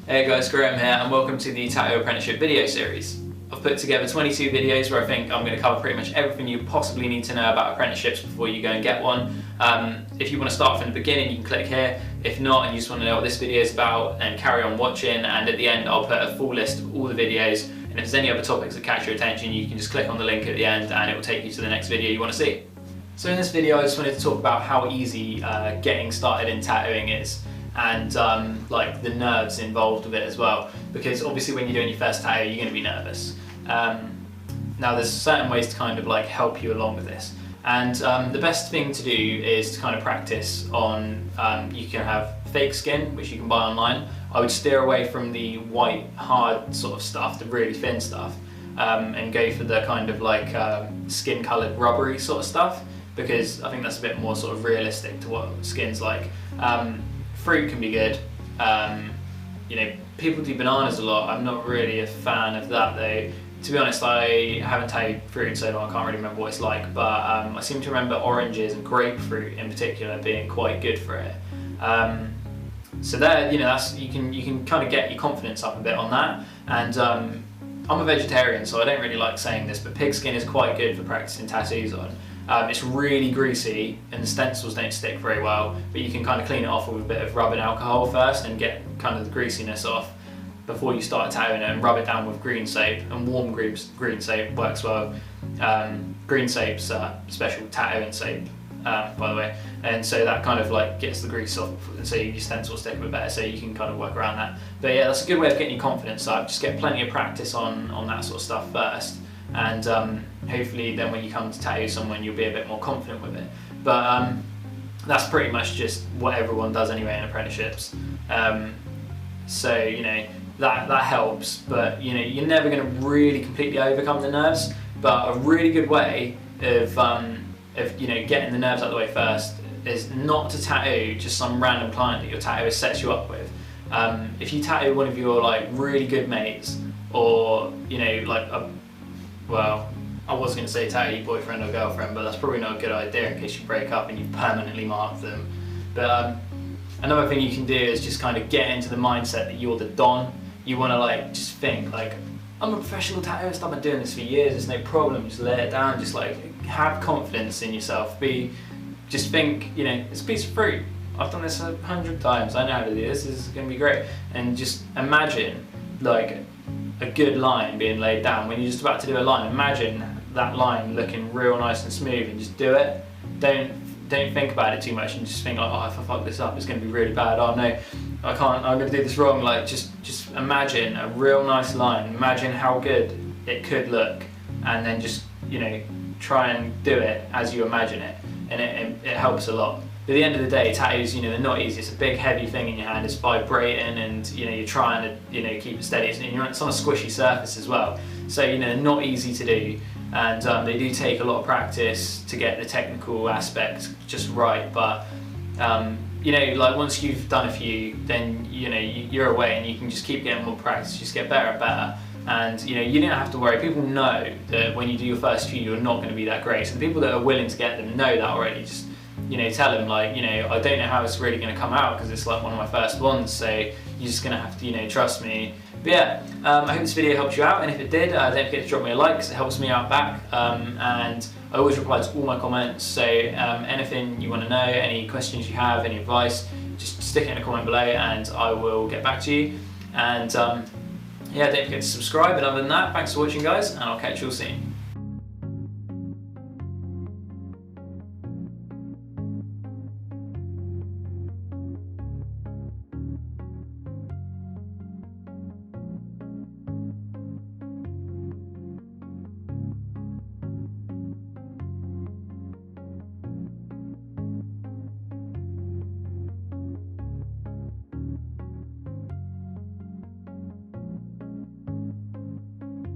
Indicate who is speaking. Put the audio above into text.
Speaker 1: Hey guys, Graham here and welcome to the Tattoo Apprenticeship video series. I've put together 22 videos where I think I'm going to cover pretty much everything you possibly need to know about apprenticeships before you go and get one. If you want to start from the beginning, you can click here. If not, and you just want to know what this video is about, then carry on watching, and at the end I'll put a full list of all the videos, and if there's any other topics that catch your attention, you can just click on the link at the end and it will take you to the next video you want to see. So in this video I just wanted to talk about how easy getting started in tattooing is, and like the nerves involved with it as well, because obviously when you're doing your first tattoo you're going to be nervous. Now there's certain ways to kind of like help you along with this, and the best thing to do is to kind of practice on, you can have fake skin which you can buy online. I would steer away from the white hard sort of stuff, the really thin stuff, and go for the kind of like skin coloured rubbery sort of stuff, because I think that's a bit more sort of realistic to what skin's like. Fruit can be good. You know, people do bananas a lot. I'm not really a fan of that though. To be honest, I haven't tattooed fruit in so long, I can't really remember what it's like, but I seem to remember oranges and grapefruit in particular being quite good for it. So there, you know, that's, you can kind of get your confidence up a bit on that. And I'm a vegetarian, so I don't really like saying this, but pig skin is quite good for practicing tattoos on. It's really greasy and the stencils don't stick very well, but you can kind of clean it off with a bit of rubbing alcohol first and get kind of the greasiness off before you start tattooing it, and rub it down with green soap, and warm green soap works well. Green soap's special tattooing soap, by the way, and so that kind of like gets the grease off, so your stencil will stick a bit better, so you can kind of work around that. But yeah, that's a good way of getting your confidence up. Just get plenty of practice on that sort of stuff first, and hopefully then when you come to tattoo someone you'll be a bit more confident with it. But that's pretty much just what everyone does anyway in apprenticeships. So you know, that helps, but you know, you're never going to really completely overcome the nerves. But a really good way of you know, getting the nerves out of the way first is not to tattoo just some random client that your tattooist sets you up with. If you tattoo one of your like really good mates, or you know, like well, I was going to say tattoo your boyfriend or girlfriend, but that's probably not a good idea in case you break up and you permanently mark them. But another thing you can do is just kind of get into the mindset that you're the Don. You want to like just think like, I'm a professional tattooist, I've been doing this for years, it's no problem, just lay it down, just like have confidence in yourself. Just think, you know, it's a piece of fruit. I've done this 100 times, I know how to do this is going to be great. And just imagine like a good line being laid down. When you're just about to do a line, imagine that line looking real nice and smooth, and just do it. Don't think about it too much and just think like, oh, if I fuck this up it's going to be really bad, oh no, I can't, I'm going to do this wrong. Like just imagine a real nice line, imagine how good it could look, and then just, you know, try and do it as you imagine it, and it helps a lot. But at the end of the day, tattoos, you know, they're not easy. It's a big heavy thing in your hand, it's vibrating, and you know, you're trying to, you know, keep it steady, and it's on a squishy surface as well, so you know, they're not easy to do. And they do take a lot of practice to get the technical aspect just right, but you know, like once you've done a few, then you know, you're away and you can just keep getting more practice, just get better and better. And you know, you don't have to worry. People know that when you do your first few you're not going to be that great, so the people that are willing to get them know that already. Just, you know, tell them like, you know, I don't know how it's really going to come out because it's like one of my first ones, so you're just going to have to, you know, trust me. But yeah, I hope this video helped you out, and if it did, don't forget to drop me a like because it helps me out back, and I always reply to all my comments, so anything you want to know, any questions you have, any advice, just stick it in a comment below and I will get back to you. And yeah, don't forget to subscribe, and other than that, thanks for watching guys, and I'll catch you all soon.